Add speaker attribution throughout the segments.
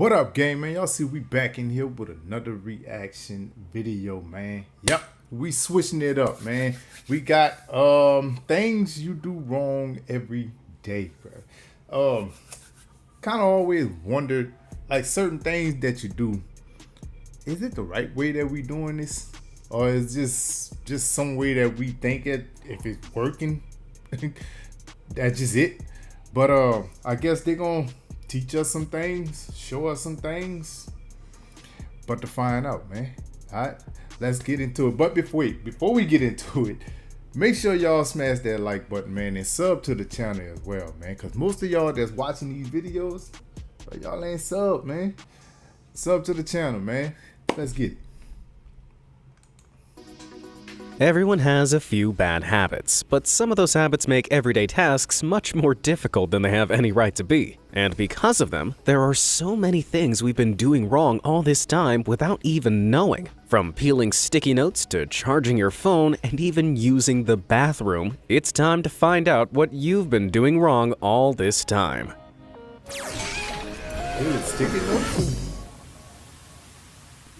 Speaker 1: What up, gang, man? Y'all see we back in here with another reaction video, man. Yep, we switching it up, man. We got things you do wrong every day, bro. Kind of always wondered, like, certain things that you do, is it the right way that we doing this, or is just some way that we think it, if it's working, that's just it. But I guess they're gonna teach us some things, show us some things, but to find out, man. All right, let's get into it. But before we get into it, make sure y'all smash that like button, man, and sub to the channel as well, man, because most of y'all that's watching these videos, y'all ain't sub, man. Sub to the channel, man. Let's get it.
Speaker 2: Everyone has a few bad habits, but some of those habits make everyday tasks much more difficult than they have any right to be. And because of them, there are so many things we've been doing wrong all this time without even knowing. From peeling sticky notes to charging your phone and even using the bathroom, it's time to find out what you've been doing wrong all this time.
Speaker 1: Ooh, sticky notes?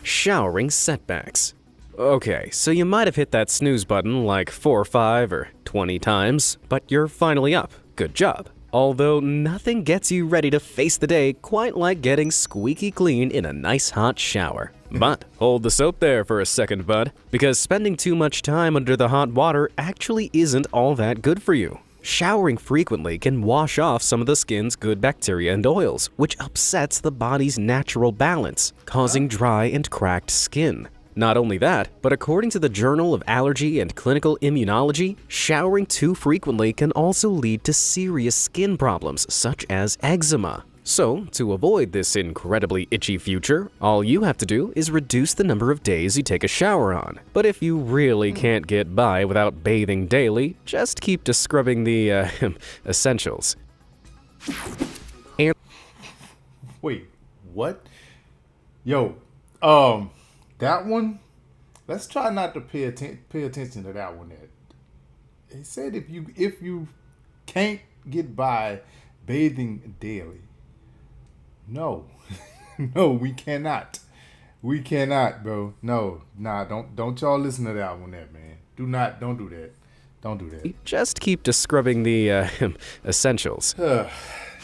Speaker 2: Showering setbacks. Okay, so you might have hit that snooze button like 4 or 5 or 20 times, but you're finally up. Good job. Although nothing gets you ready to face the day quite like getting squeaky clean in a nice hot shower. But hold the soap there for a second, bud, because spending too much time under the hot water actually isn't all that good for you. Showering frequently can wash off some of the skin's good bacteria and oils, which upsets the body's natural balance, causing dry and cracked skin. Not only that, but according to the Journal of Allergy and Clinical Immunology, showering too frequently can also lead to serious skin problems such as eczema. So, to avoid this incredibly itchy future, all you have to do is reduce the number of days you take a shower on. But if you really can't get by without bathing daily, just keep scrubbing the essentials. And
Speaker 1: Wait, what? Yo, that one, let's try not to pay attention to that one. That it said if you can't get by bathing daily. No, no, we cannot. We cannot, bro. No, nah, don't y'all listen to that one, there, man. Don't do that. Don't do that.
Speaker 2: just keep scrubbing the essentials.
Speaker 1: Yeah,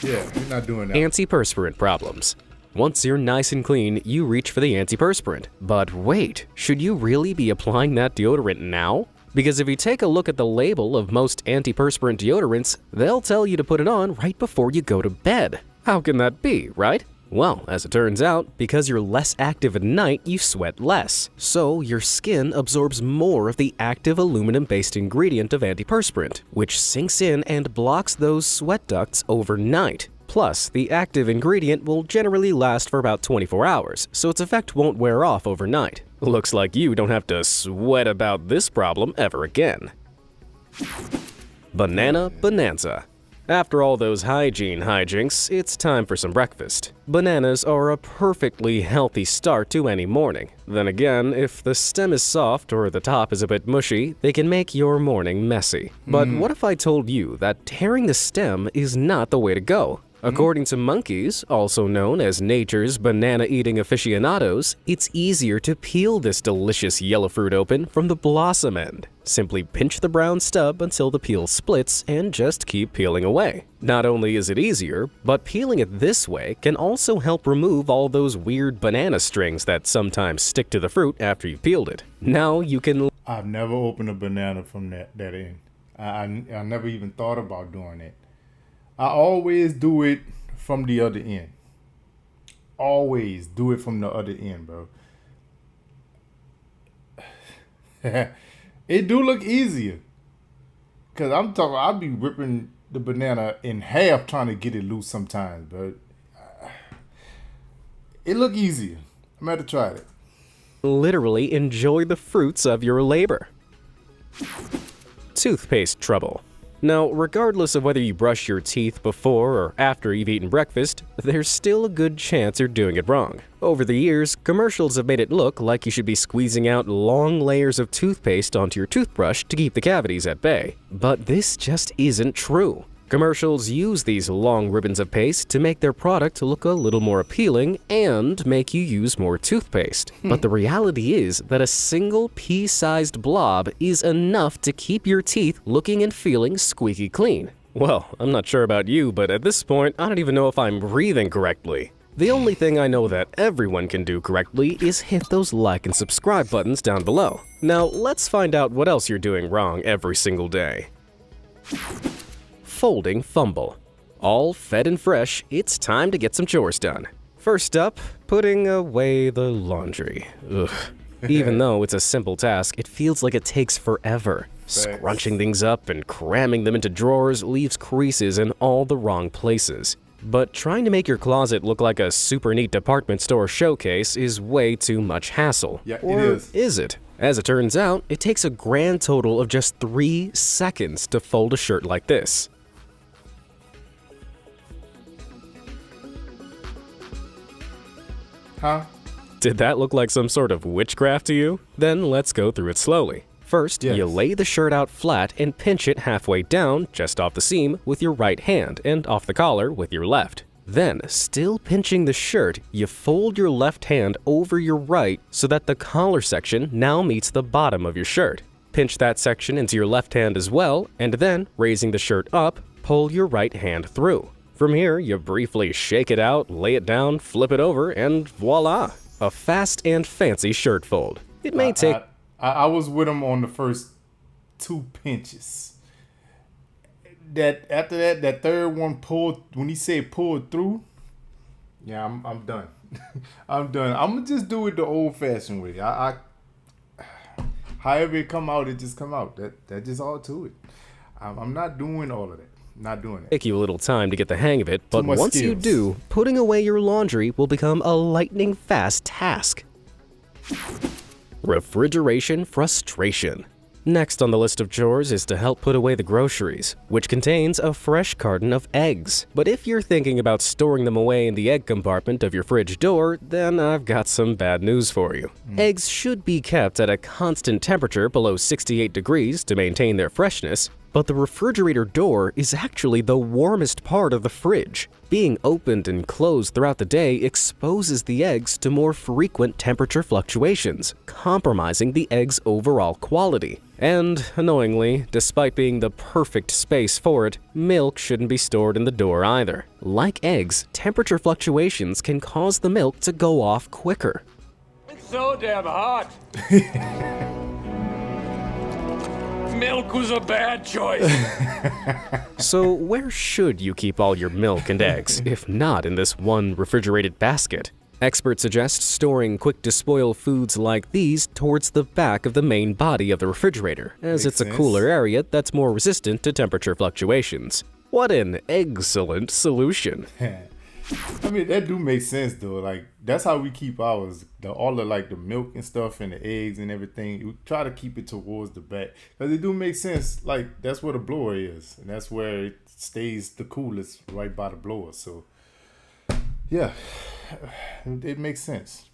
Speaker 1: we're not doing that.
Speaker 2: Antiperspirant problems. Once you're nice and clean, you reach for the antiperspirant. But wait, should you really be applying that deodorant now? Because if you take a look at the label of most antiperspirant deodorants, they'll tell you to put it on right before you go to bed. How can that be, right? Well, as it turns out, because you're less active at night, you sweat less. So your skin absorbs more of the active aluminum-based ingredient of antiperspirant, which sinks in and blocks those sweat ducts overnight. Plus, the active ingredient will generally last for about 24 hours, so its effect won't wear off overnight. Looks like you don't have to sweat about this problem ever again. Banana Bonanza. After all those hygiene hijinks, it's time for some breakfast. Bananas are a perfectly healthy start to any morning. Then again, if the stem is soft or the top is a bit mushy, they can make your morning messy. But what if I told you that tearing the stem is not the way to go? According to monkeys, also known as nature's banana-eating aficionados, it's easier to peel this delicious yellow fruit open from the blossom end. Simply pinch the brown stub until the peel splits and just keep peeling away. Not only is it easier, but peeling it this way can also help remove all those weird banana strings that sometimes stick to the fruit after you've peeled it. Now you can...
Speaker 1: I've never opened a banana from that end. I never even thought about doing it. I always do it from the other end. Always do it from the other end, bro. It do look easier. Cause I'll be ripping the banana in half trying to get it loose sometimes, but it look easier. I'm gonna have to try it.
Speaker 2: literally enjoy the fruits of your labor. Toothpaste trouble. Now, regardless of whether you brush your teeth before or after you've eaten breakfast, there's still a good chance you're doing it wrong. Over the years, commercials have made it look like you should be squeezing out long layers of toothpaste onto your toothbrush to keep the cavities at bay. But this just isn't true. Commercials use these long ribbons of paste to make their product look a little more appealing and make you use more toothpaste. But the reality is that a single pea-sized blob is enough to keep your teeth looking and feeling squeaky clean. Well, I'm not sure about you, but at this point, I don't even know if I'm breathing correctly. The only thing I know that everyone can do correctly is hit those like and subscribe buttons down below. Now, let's find out what else you're doing wrong every single day. Folding fumble. All fed and fresh, it's time to get some chores done. First up, putting away the laundry. Ugh. Even though it's a simple task, it feels like it takes forever. Scrunching things up and cramming them into drawers leaves creases in all the wrong places. But trying to make your closet look like a super neat department store showcase is way too much hassle.
Speaker 1: Yeah,
Speaker 2: or
Speaker 1: it is.
Speaker 2: Is it? As it turns out, it takes a grand total of just 3 seconds to fold a shirt like this.
Speaker 1: Huh?
Speaker 2: Did that look like some sort of witchcraft to you? Then let's go through it slowly. First,
Speaker 1: Yes.
Speaker 2: you lay the shirt out flat and pinch it halfway down, just off the seam, with your right hand and off the collar with your left. Then, still pinching the shirt, you fold your left hand over your right so that the collar section now meets the bottom of your shirt. Pinch that section into your left hand as well, and then, raising the shirt up, pull your right hand through. From here, you briefly shake it out, lay it down, flip it over, and voila! A fast and fancy shirt fold. It may take...
Speaker 1: I was with him on the first 2 pinches. That after that third one pulled, when he said pulled through, yeah, I'm done. I'm done. I'm gonna just do it the old-fashioned way. However it come out, it just come out. That just all to it. I'm not doing all of that. Not doing it.
Speaker 2: Take you a little time to get the hang of it, but
Speaker 1: much
Speaker 2: once you
Speaker 1: skills.
Speaker 2: do, putting away your laundry will become a lightning fast task. Refrigeration frustration. Next on the list of chores is to help put away the groceries, which contains a fresh carton of eggs. But if you're thinking about storing them away in the egg compartment of your fridge door, then I've got some bad news for you. Eggs should be kept at a constant temperature below 68 degrees to maintain their freshness, but the refrigerator door is actually the warmest part of the fridge. Being opened and closed throughout the day exposes the eggs to more frequent temperature fluctuations, compromising the egg's overall quality. And, annoyingly, despite being the perfect space for it, milk shouldn't be stored in the door either. Like eggs, temperature fluctuations can cause the milk to go off quicker.
Speaker 3: It's so damn hot. Milk was a bad choice.
Speaker 2: So where should you keep all your milk and eggs, if not in this one refrigerated basket? Experts suggest storing quick-to-spoil foods like these towards the back of the main body of the refrigerator, as it's a cooler area that's more resistant to temperature fluctuations. What an excellent solution.
Speaker 1: I mean, that do make sense though. Like, that's how we keep ours. All of like the milk and stuff and the eggs and everything. We try to keep it towards the back because it do make sense. Like, that's where the blower is, and that's where it stays the coolest, right by the blower. So, yeah, it makes sense.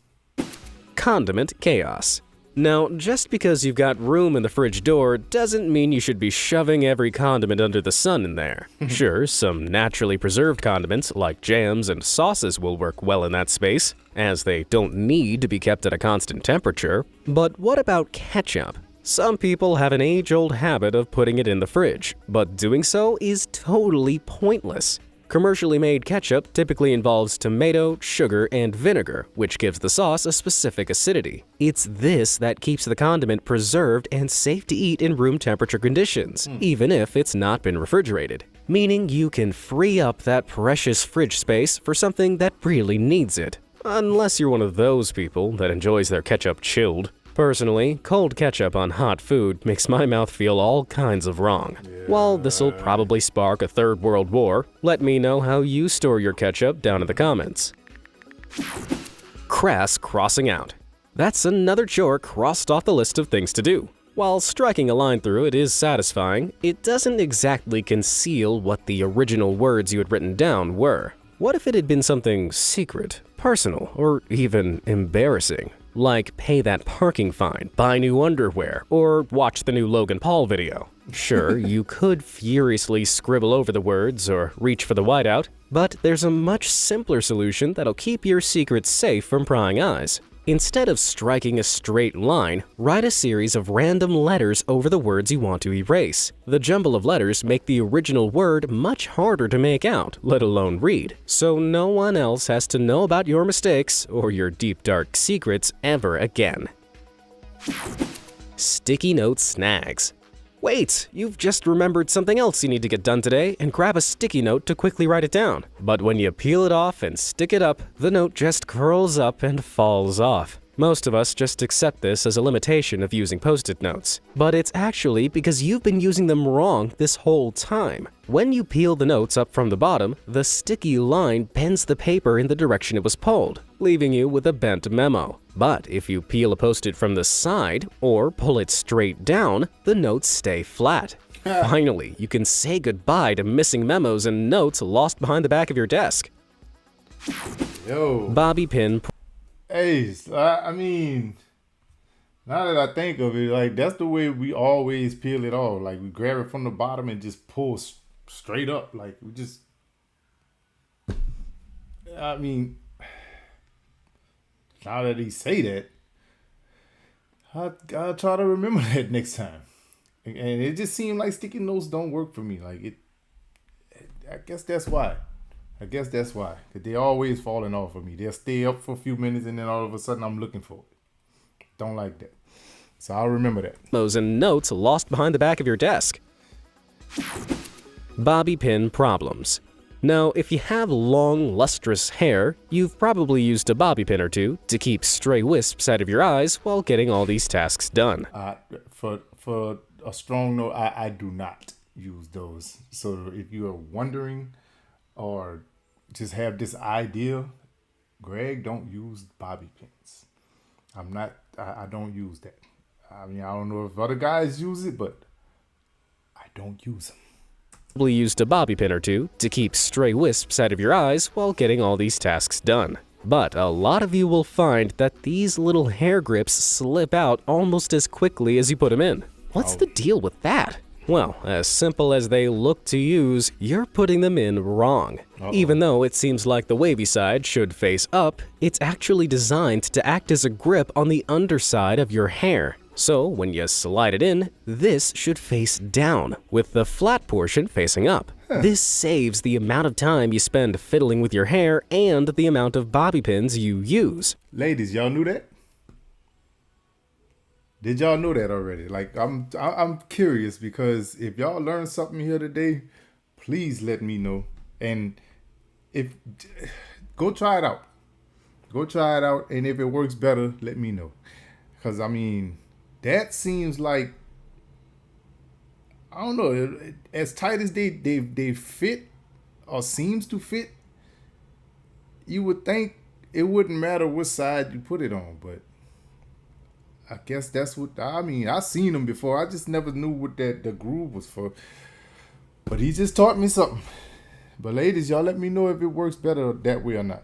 Speaker 2: Condiment Chaos. Now, just because you've got room in the fridge door doesn't mean you should be shoving every condiment under the sun in there. Sure, some naturally preserved condiments like jams and sauces will work well in that space, as they don't need to be kept at a constant temperature. But what about ketchup? Some people have an age-old habit of putting it in the fridge, but doing so is totally pointless. Commercially made ketchup typically involves tomato, sugar, and vinegar, which gives the sauce a specific acidity. It's this that keeps the condiment preserved and safe to eat in room temperature conditions, even if it's not been refrigerated. Meaning you can free up that precious fridge space for something that really needs it. Unless you're one of those people that enjoys their ketchup chilled. Personally, cold ketchup on hot food makes my mouth feel all kinds of wrong. While this'll probably spark a third world war, let me know how you store your ketchup down in the comments. Crass crossing out. That's another chore crossed off the list of things to do. While striking a line through it is satisfying, it doesn't exactly conceal what the original words you had written down were. What if it had been something secret, personal, or even embarrassing? Like pay that parking fine, buy new underwear, or watch the new Logan Paul video. Sure, you could furiously scribble over the words or reach for the whiteout, but there's a much simpler solution that'll keep your secrets safe from prying eyes. Instead of striking a straight line, write a series of random letters over the words you want to erase. The jumble of letters make the original word much harder to make out, let alone read, so no one else has to know about your mistakes or your deep dark secrets ever again. Sticky note snags. Wait, you've just remembered something else you need to get done today and grab a sticky note to quickly write it down. But when you peel it off and stick it up, the note just curls up and falls off. Most of us just accept this as a limitation of using Post-it notes, but it's actually because you've been using them wrong this whole time. When you peel the notes up from the bottom, the sticky line bends the paper in the direction it was pulled, leaving you with a bent memo. But if you peel a Post-it from the side or pull it straight down, the notes stay flat. Finally, you can say goodbye to missing memos and notes lost behind the back of your desk.
Speaker 1: Yo.
Speaker 2: Bobby pin.
Speaker 1: Hey, I mean, now that I think of it, like, that's the way we always peel it off. Like, we grab it from the bottom and just pull straight up. Like, we just, I mean, now that he say that, I'll try to remember that next time. And it just seemed like sticky notes don't work for me. Like, I guess that's why. Because they're always falling off of me. They'll stay up for a few minutes and then all of a sudden I'm looking for it. Don't like that. So I'll remember that.
Speaker 2: Memos and notes lost behind the back of your desk. Bobby pin problems. Now, if you have long, lustrous hair, you've probably used a bobby pin or two to keep stray wisps out of your eyes while getting all these tasks done.
Speaker 1: For a strong note, I do not use those. So if you are wondering or just have this idea, Greg don't use bobby pins. I don't use that. I mean, I don't know if other guys use it, but I don't use them.
Speaker 2: Probably used a bobby pin or two to keep stray wisps out of your eyes while getting all these tasks done. But a lot of you will find that these little hair grips slip out almost as quickly as you put them in. What's the deal with that? Well, as simple as they look to use, you're putting them in wrong. Even though it seems like the wavy side should face up, it's actually designed to act as a grip on the underside of your hair. So when you slide it in, this should face down, with the flat portion facing up. This saves the amount of time you spend fiddling with your hair and the amount of bobby pins you use.
Speaker 1: Ladies, y'all knew that? Did y'all know that already? Like, I'm curious, because if y'all learned something here today, please let me know. And go try it out. And if it works better, let me know. Because, I mean, that seems like, I don't know, as tight as they fit or seems to fit, you would think it wouldn't matter what side you put it on, but I guess that's what, I mean, I seen them before. I just never knew what the groove was for. But he just taught me something. But ladies, y'all let me know if it works better that way or not.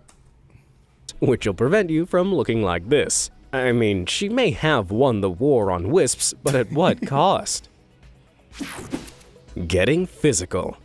Speaker 2: Which will prevent you from looking like this. I mean, she may have won the war on wisps, but at what cost? Getting physical.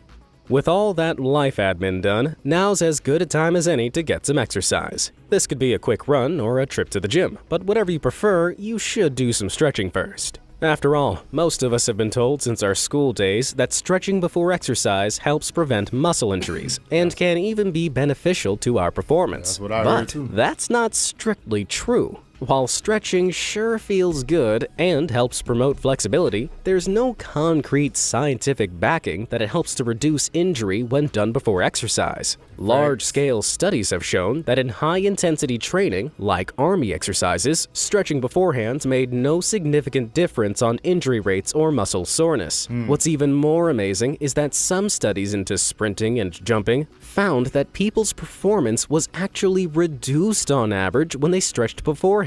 Speaker 2: With all that life admin done, now's as good a time as any to get some exercise. This could be a quick run or a trip to the gym, but whatever you prefer, you should do some stretching first. After all, most of us have been told since our school days that stretching before exercise helps prevent muscle injuries and can even be beneficial to our performance.
Speaker 1: That's what I heard too.
Speaker 2: But that's not strictly true. While stretching sure feels good and helps promote flexibility, there's no concrete scientific backing that it helps to reduce injury when done before exercise. Large-scale studies have shown that in high-intensity training, like army exercises, stretching beforehand made no significant difference on injury rates or muscle soreness. What's even more amazing is that some studies into sprinting and jumping found that people's performance was actually reduced on average when they stretched beforehand.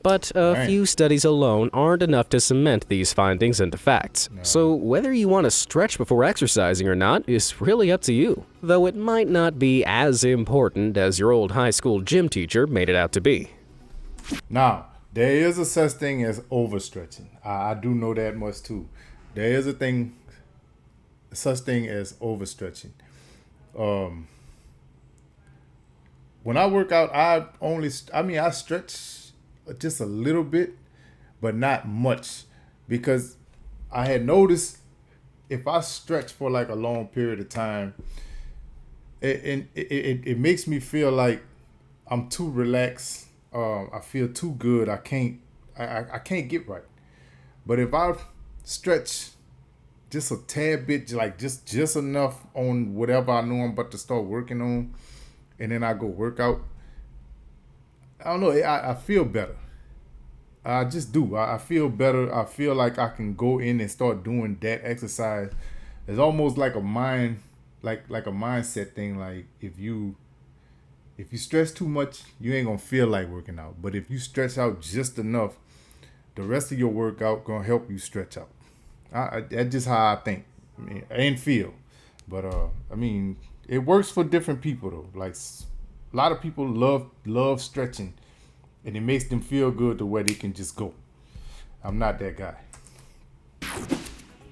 Speaker 2: But a few studies alone aren't enough to cement these findings into facts. So whether you want to stretch before exercising or not is really up to you, though it might not be as important as your old high school gym teacher made it out to be.
Speaker 1: Now, there is a such thing as overstretching. I do know that much too. there is a thing, such thing as overstretching. When I work out, I stretch just a little bit, but not much, because I had noticed if I stretch for like a long period of time, it makes me feel like I'm too relaxed. I feel too good. I can't get right. But if I stretch just a tad bit, like just enough on whatever I know I'm about to start working on, and then I go work out, I don't know, I feel better. I just do. I feel better. I feel like I can go in and start doing that exercise. It's almost like a mindset thing. Like if you stretch too much, you ain't gonna feel like working out. But if you stretch out just enough, the rest of your workout gonna help you stretch out. That's just how I think. I mean, and feel. But it works for different people though. Like a lot of people love stretching, and it makes them feel good to where they can just go. I'm not that guy.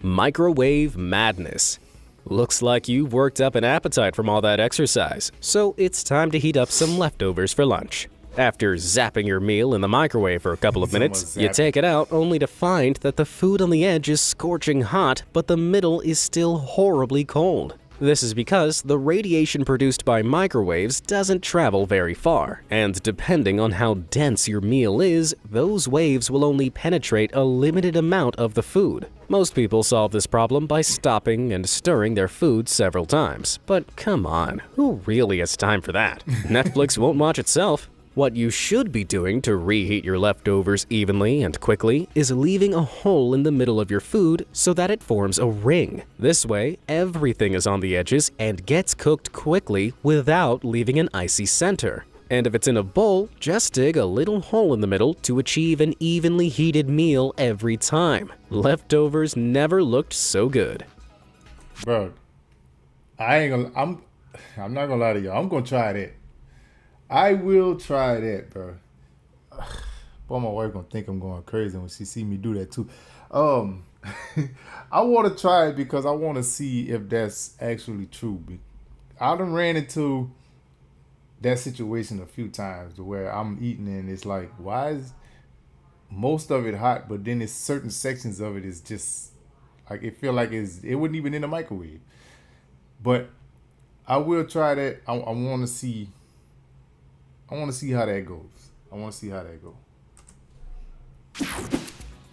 Speaker 2: Microwave madness. Looks like you've worked up an appetite from all that exercise, so it's time to heat up some leftovers for lunch. After zapping your meal in the microwave for a couple of minutes, you take it out only to find that the food on the edge is scorching hot, but the middle is still horribly cold. This is because the radiation produced by microwaves doesn't travel very far, and depending on how dense your meal is, those waves will only penetrate a limited amount of the food. Most people solve this problem by stopping and stirring their food several times. But come on, who really has time for that? Netflix won't watch itself. What you should be doing to reheat your leftovers evenly and quickly is leaving a hole in the middle of your food so that it forms a ring. This way, everything is on the edges and gets cooked quickly without leaving an icy center. And if it's in a bowl, just dig a little hole in the middle to achieve an evenly heated meal every time. Leftovers never looked so good.
Speaker 1: Bro, I'm not gonna lie to y'all. I'm gonna try that. I will try that, bro. Boy, my wife gonna think I'm going crazy when she see me do that too. I want to try it because I want to see if that's actually true. I done ran into that situation a few times where I'm eating and it's like, why is most of it hot, but then it's certain sections of it is just like it feel like it wasn't even in the microwave. But I will try that. I want to see. I want to see how that goes.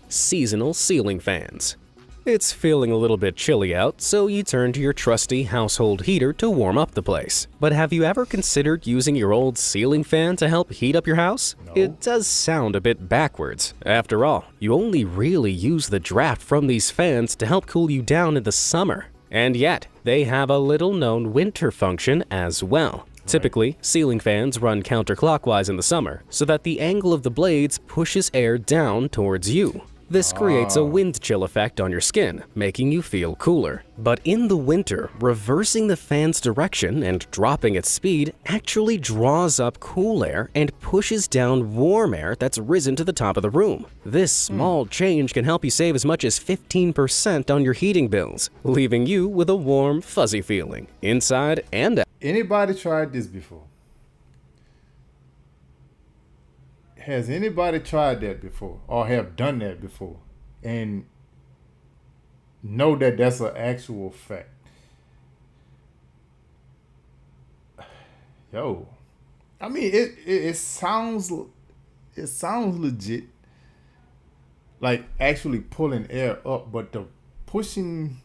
Speaker 2: Seasonal ceiling fans. It's feeling a little bit chilly out, so you turn to your trusty household heater to warm up the place. But have you ever considered using your old ceiling fan to help heat up your house?
Speaker 1: No.
Speaker 2: It does sound a bit backwards. After all, you only really use the draft from these fans to help cool you down in the summer. And yet, they have a little-known winter function as well. Typically, ceiling fans run counterclockwise in the summer so that the angle of the blades pushes air down towards you. This creates a wind chill effect on your skin, making you feel cooler. But in the winter, reversing the fan's direction and dropping its speed actually draws up cool air and pushes down warm air that's risen to the top of the room. This small change can help you save as much as 15% on your heating bills, leaving you with a warm, fuzzy feeling, inside and out.
Speaker 1: Anybody tried this before? Has anybody tried that before or have done that before and know that that's an actual fact? Yo, I mean, it sounds legit, like actually pulling air up, but the pushing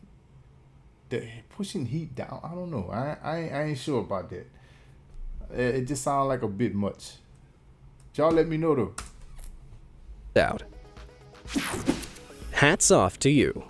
Speaker 1: heat down, I don't know. I ain't sure about that. It just sounds like a bit much. Y'all let me know though.
Speaker 2: Out. Hats off to you.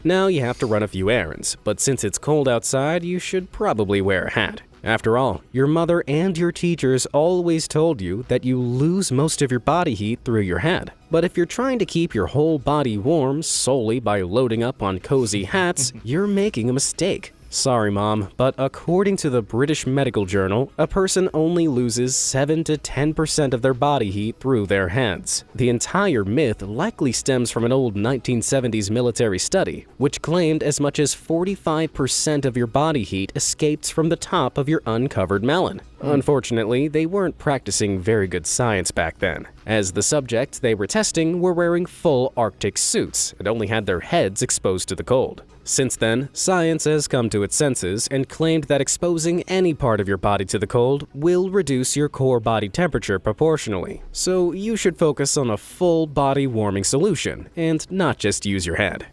Speaker 2: Now you have to run a few errands, but since it's cold outside, you should probably wear a hat. After all, your mother and your teachers always told you that you lose most of your body heat through your head. But if you're trying to keep your whole body warm solely by loading up on cozy hats, you're making a mistake. Sorry, Mom, but according to the British Medical Journal, a person only loses 7 to 10% of their body heat through their hands. The entire myth likely stems from an old 1970s military study, which claimed as much as 45% of your body heat escapes from the top of your uncovered melon. Unfortunately, they weren't practicing very good science back then, as the subjects they were testing were wearing full Arctic suits and only had their heads exposed to the cold. Since then, science has come to its senses and claimed that exposing any part of your body to the cold will reduce your core body temperature proportionally. So you should focus on a full body warming solution and not just use your head.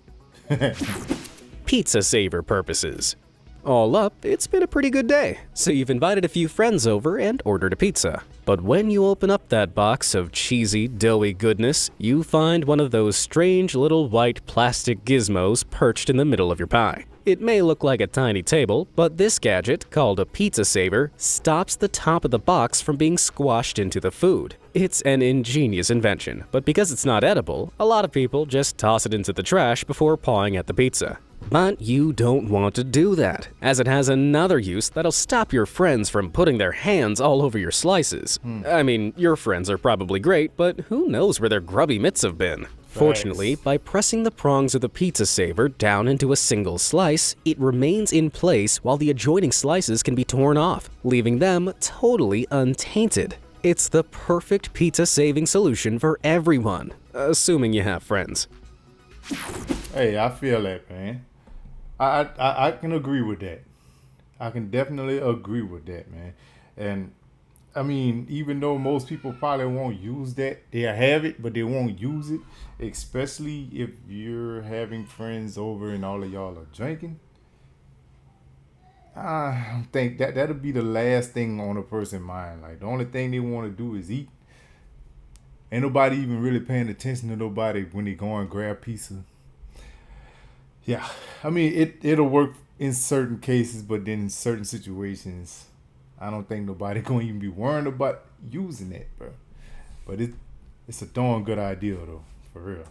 Speaker 2: Pizza saver purposes. All up, it's been a pretty good day, so you've invited a few friends over and ordered a pizza. But when you open up that box of cheesy, doughy goodness, you find one of those strange little white plastic gizmos perched in the middle of your pie. It may look like a tiny table, but this gadget, called a pizza saver, stops the top of the box from being squashed into the food. It's an ingenious invention, but because it's not edible, a lot of people just toss it into the trash before pawing at the pizza. But you don't want to do that, as it has another use that'll stop your friends from putting their hands all over your slices. I mean, your friends are probably great, but who knows where their grubby mitts have been? Fortunately, by pressing the prongs of the pizza saver down into a single slice, it remains in place while the adjoining slices can be torn off, leaving them totally untainted. It's the perfect pizza saving solution for everyone, assuming you have friends.
Speaker 1: Hey, I feel that, man. I can agree with that. I can definitely agree with that, man. And I mean, even though most people probably won't use that, they'll have it, but they won't use it, especially if you're having friends over and all of y'all are drinking. I think that'll be the last thing on a person's mind. Like, the only thing they want to do is eat. Ain't nobody even really paying attention to nobody when they go and grab pizza. Yeah, I mean, it'll work in certain cases, but then in certain situations, I don't think nobody gonna even be worrying about using it, bro. But it's a darn good idea, though, for real.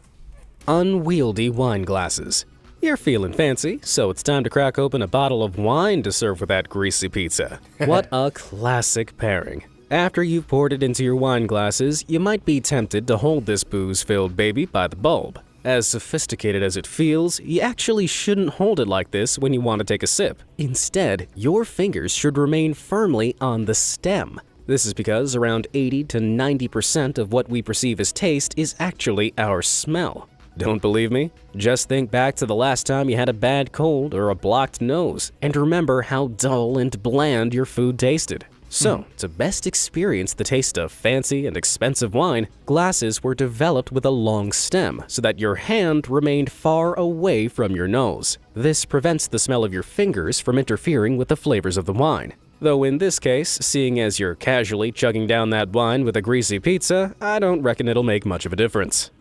Speaker 2: Unwieldy wine glasses. You're feeling fancy, so it's time to crack open a bottle of wine to serve with that greasy pizza. What a classic pairing. After you've poured it into your wine glasses, you might be tempted to hold this booze-filled baby by the bulb. As sophisticated as it feels, you actually shouldn't hold it like this when you want to take a sip. Instead, your fingers should remain firmly on the stem. This is because around 80 to 90% of what we perceive as taste is actually our smell. Don't believe me? Just think back to the last time you had a bad cold or a blocked nose, and remember how dull and bland your food tasted. So, to best experience the taste of fancy and expensive wine, glasses were developed with a long stem so that your hand remained far away from your nose. This prevents the smell of your fingers from interfering with the flavors of the wine. Though in this case, seeing as you're casually chugging down that wine with a greasy pizza, I don't reckon it'll make much of a difference.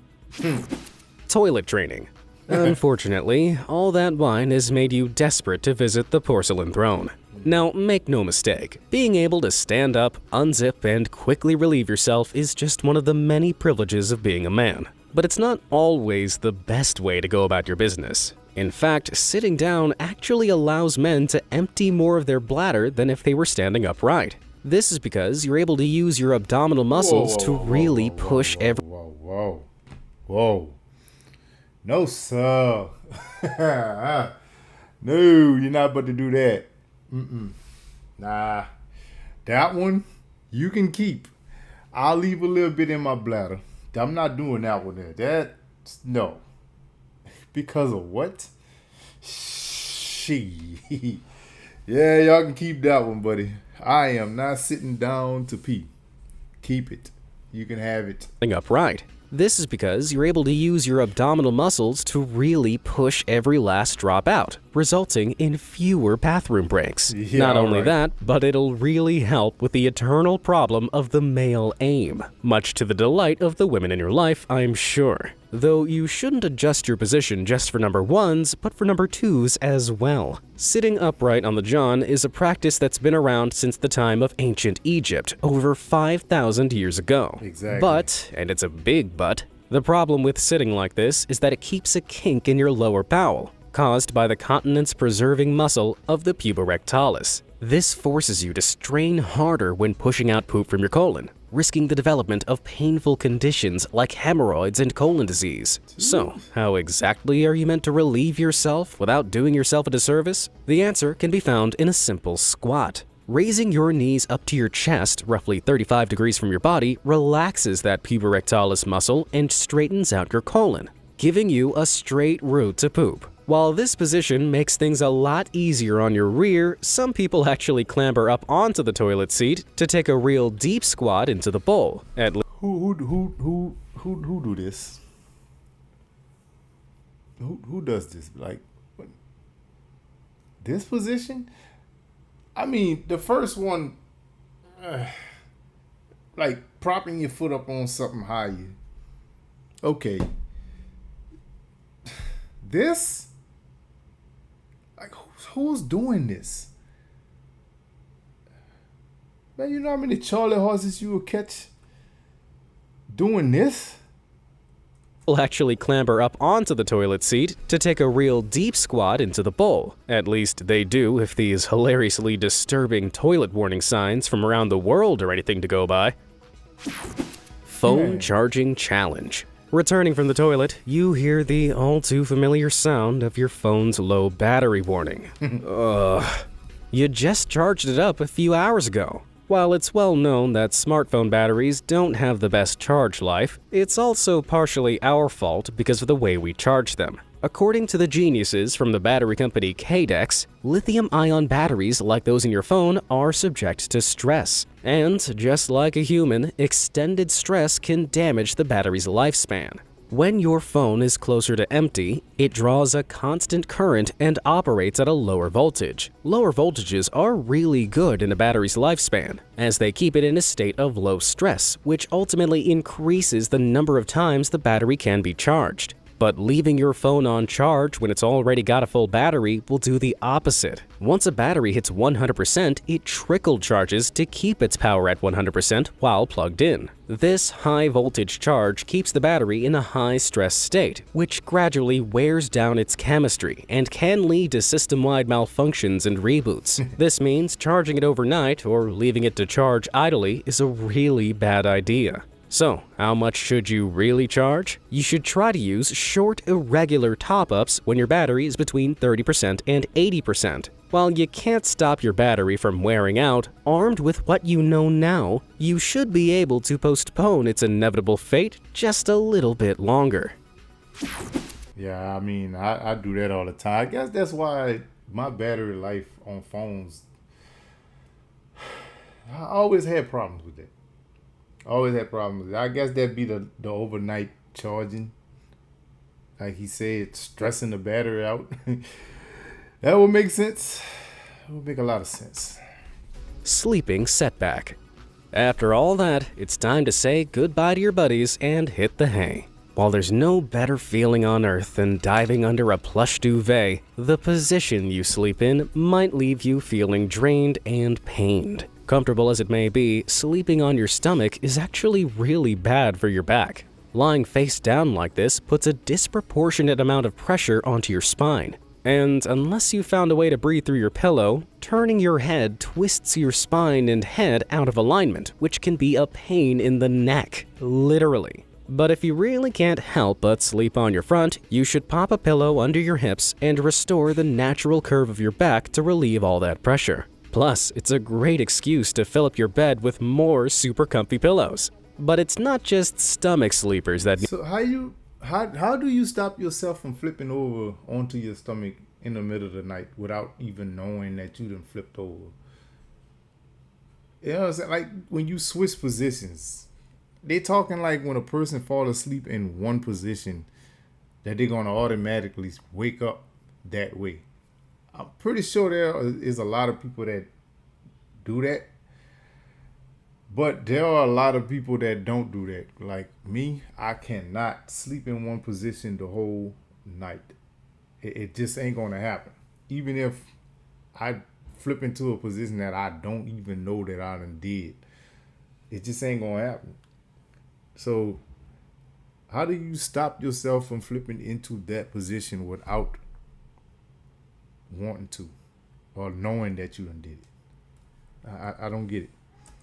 Speaker 2: Toilet training. Unfortunately, all that wine has made you desperate to visit the porcelain throne. Now, make no mistake, being able to stand up, unzip, and quickly relieve yourself is just one of the many privileges of being a man. But it's not always the best way to go about your business. In fact, sitting down actually allows men to empty more of their bladder than if they were standing upright. This is because you're able to use your abdominal muscles to really push every...
Speaker 1: Whoa. No, sir. No, you're not about to do that. Nah, that one you can keep. I'll leave a little bit in my bladder. I'm not doing that one there. No. Because of what? She. Yeah, y'all can keep that one, buddy. I am not sitting down to pee. Keep it. You can have it.
Speaker 2: Upright. This is because you're able to use your abdominal muscles to really push every last drop out, resulting in fewer bathroom breaks.
Speaker 1: Yeah,
Speaker 2: Not only
Speaker 1: right.
Speaker 2: that, but it'll really help with the eternal problem of the male aim, much to the delight of the women in your life, I'm sure. Though you shouldn't adjust your position just for number ones, but for number twos as well. Sitting upright on the john is a practice that's been around since the time of ancient Egypt, over 5,000 years ago.
Speaker 1: Exactly.
Speaker 2: But, and it's a big but, the problem with sitting like this is that it keeps a kink in your lower bowel. caused by the continence-preserving muscle of the puborectalis. This forces you to strain harder when pushing out poop from your colon, risking the development of painful conditions like hemorrhoids and colon disease. So, how exactly are you meant to relieve yourself without doing yourself a disservice? The answer can be found in a simple squat. Raising your knees up to your chest, roughly 35 degrees from your body, relaxes that puborectalis muscle and straightens out your colon, giving you a straight route to poop. While this position makes things a lot easier on your rear, some people actually clamber up onto the toilet seat to take a real deep squat into the bowl.
Speaker 1: Who do this? Who does this? Like, what? This position? I mean, the first one, like propping your foot up on something higher. Okay. This? Like, who's doing this? Man, you know how many Charlie horses you will catch doing this?
Speaker 2: People actually clamber up onto the toilet seat to take a real deep squat into the bowl. At least they do if these hilariously disturbing toilet warning signs from around the world are anything to go by. Phone charging challenge. Returning from the toilet, you hear the all-too-familiar sound of your phone's low battery warning. Ugh. You just charged it up a few hours ago. While it's well known that smartphone batteries don't have the best charge life, it's also partially our fault because of the way we charge them. According to the geniuses from the battery company Cadex, lithium-ion batteries like those in your phone are subject to stress. And just like a human, extended stress can damage the battery's lifespan. When your phone is closer to empty, it draws a constant current and operates at a lower voltage. Lower voltages are really good in a battery's lifespan, as they keep it in a state of low stress, which ultimately increases the number of times the battery can be charged. But leaving your phone on charge when it's already got a full battery will do the opposite. Once a battery hits 100%, it trickle charges to keep its power at 100% while plugged in. This high voltage charge keeps the battery in a high stress state, which gradually wears down its chemistry and can lead to system-wide malfunctions and reboots. This means charging it overnight or leaving it to charge idly is a really bad idea. So, how much should you really charge? You should try to use short, irregular top-ups when your battery is between 30% and 80%. While you can't stop your battery from wearing out, armed with what you know now, you should be able to postpone its inevitable fate just a little bit longer.
Speaker 1: Yeah, I mean, I do that all the time. I guess that's why my battery life on phones, I always had problems with it. Always had problems with it. I guess that'd be the overnight charging. Like he said, stressing the battery out. That would make sense. It would make a lot of sense.
Speaker 2: Sleeping setback. After all that, it's time to say goodbye to your buddies and hit the hay. While there's no better feeling on earth than diving under a plush duvet, the position you sleep in might leave you feeling drained and pained. Comfortable as it may be, sleeping on your stomach is actually really bad for your back. Lying face down like this puts a disproportionate amount of pressure onto your spine. And unless you found a way to breathe through your pillow, turning your head twists your spine and head out of alignment, which can be a pain in the neck, literally. But if you really can't help but sleep on your front, you should pop a pillow under your hips and restore the natural curve of your back to relieve all that pressure. Plus, it's a great excuse to fill up your bed with more super comfy pillows. But it's not just stomach sleepers that...
Speaker 1: So how do you stop yourself from flipping over onto your stomach in the middle of the night without even knowing that you done flipped over? You know what I'm saying? Like when you switch positions, they talking like when a person fall asleep in one position that they're going to automatically wake up that way. I'm pretty sure there is a lot of people that do that. But there are a lot of people that don't do that. Like me, I cannot sleep in one position the whole night. It just ain't going to happen. Even if I flip into a position that I don't even know that I done did, it just ain't going to happen. So how do you stop yourself from flipping into that position without wanting to or knowing that you done did it. I don't get it.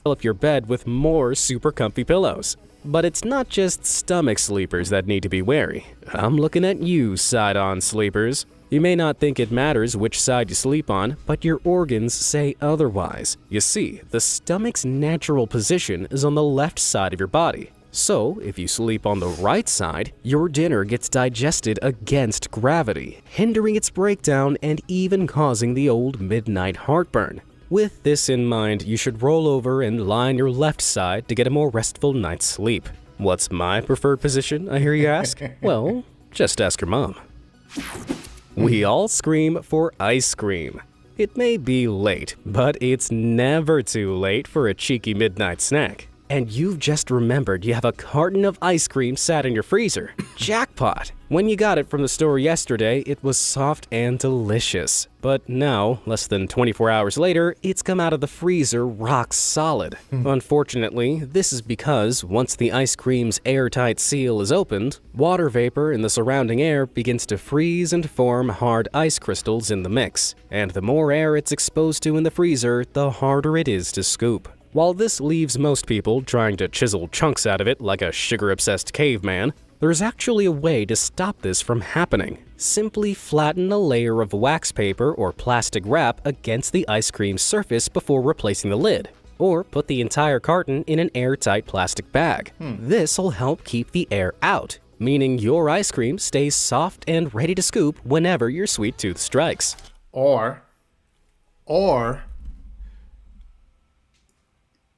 Speaker 2: Fill up your bed with more super comfy pillows. But it's not just stomach sleepers that need to be wary. I'm looking at you, side-on sleepers. You may not think it matters which side you sleep on, but your organs say otherwise. You see, the stomach's natural position is on the left side of your body. So, if you sleep on the right side, your dinner gets digested against gravity, hindering its breakdown and even causing the old midnight heartburn. With this in mind, you should roll over and lie on your left side to get a more restful night's sleep. What's my preferred position, I hear you ask? Well, just ask your mom. We all scream for ice cream. It may be late, but it's never too late for a cheeky midnight snack. And you've just remembered you have a carton of ice cream sat in your freezer. Jackpot! When you got it from the store yesterday, it was soft and delicious. But now, less than 24 hours later, it's come out of the freezer rock solid. Unfortunately, this is because once the ice cream's airtight seal is opened, water vapor in the surrounding air begins to freeze and form hard ice crystals in the mix. And the more air it's exposed to in the freezer, the harder it is to scoop. While this leaves most people trying to chisel chunks out of it like a sugar-obsessed caveman, there's actually a way to stop this from happening. Simply flatten a layer of wax paper or plastic wrap against the ice cream surface before replacing the lid, or put the entire carton in an airtight plastic bag. This'll help keep the air out, meaning your ice cream stays soft and ready to scoop whenever your sweet tooth strikes.
Speaker 1: Or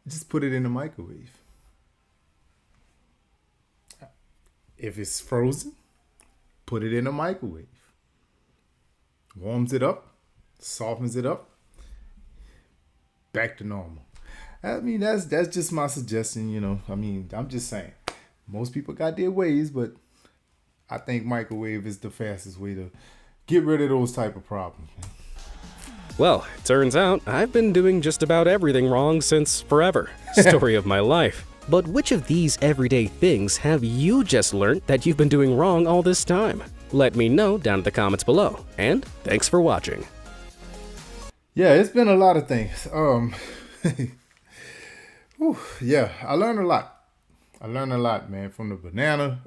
Speaker 1: just put it in the microwave. If it's frozen, put it in the microwave. Warms it up, softens it up, back to normal. I mean, that's just my suggestion, you know. I mean, I'm just saying. Most people got their ways, but I think microwave is the fastest way to get rid of those type of problems.
Speaker 2: Well, it turns out I've been doing just about everything wrong since forever. Story of my life. But which of these everyday things have you just learned that you've been doing wrong all this time? Let me know down in the comments below. And thanks for watching.
Speaker 1: Yeah, it's been a lot of things. Yeah, I learned a lot. Man, from the banana.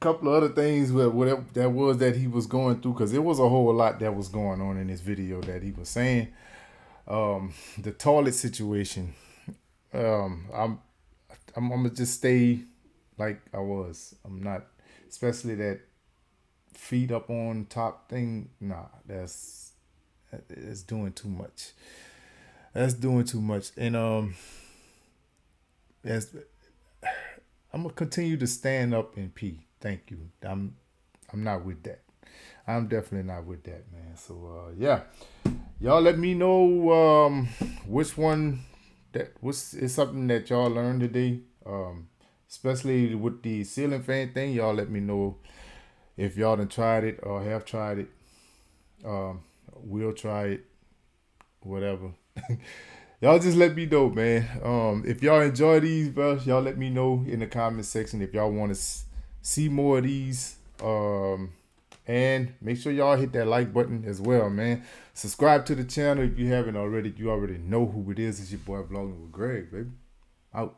Speaker 1: Couple of other things whatever that was that he was going through, because it was a whole lot that was going on in this video that he was saying. The toilet situation. I'm gonna just stay like I was. I'm not, especially that feet up on top thing. Nah, that's doing too much. That's doing too much. And I'm gonna continue to stand up and pee. Thank you. I'm not with that. I'm definitely not with that, man. So yeah, y'all let me know which one is something that y'all learned today. Especially with the ceiling fan thing. Y'all let me know if y'all done tried it or have tried it. Will try it. Whatever. Y'all just let me know, man. If y'all enjoy these, bro, y'all let me know in the comment section if y'all want to see more of these. And make sure y'all hit that like button as well, man. Subscribe to the channel if you haven't already. You already know who it is. It's your boy Vlogging with Greg, baby. Out.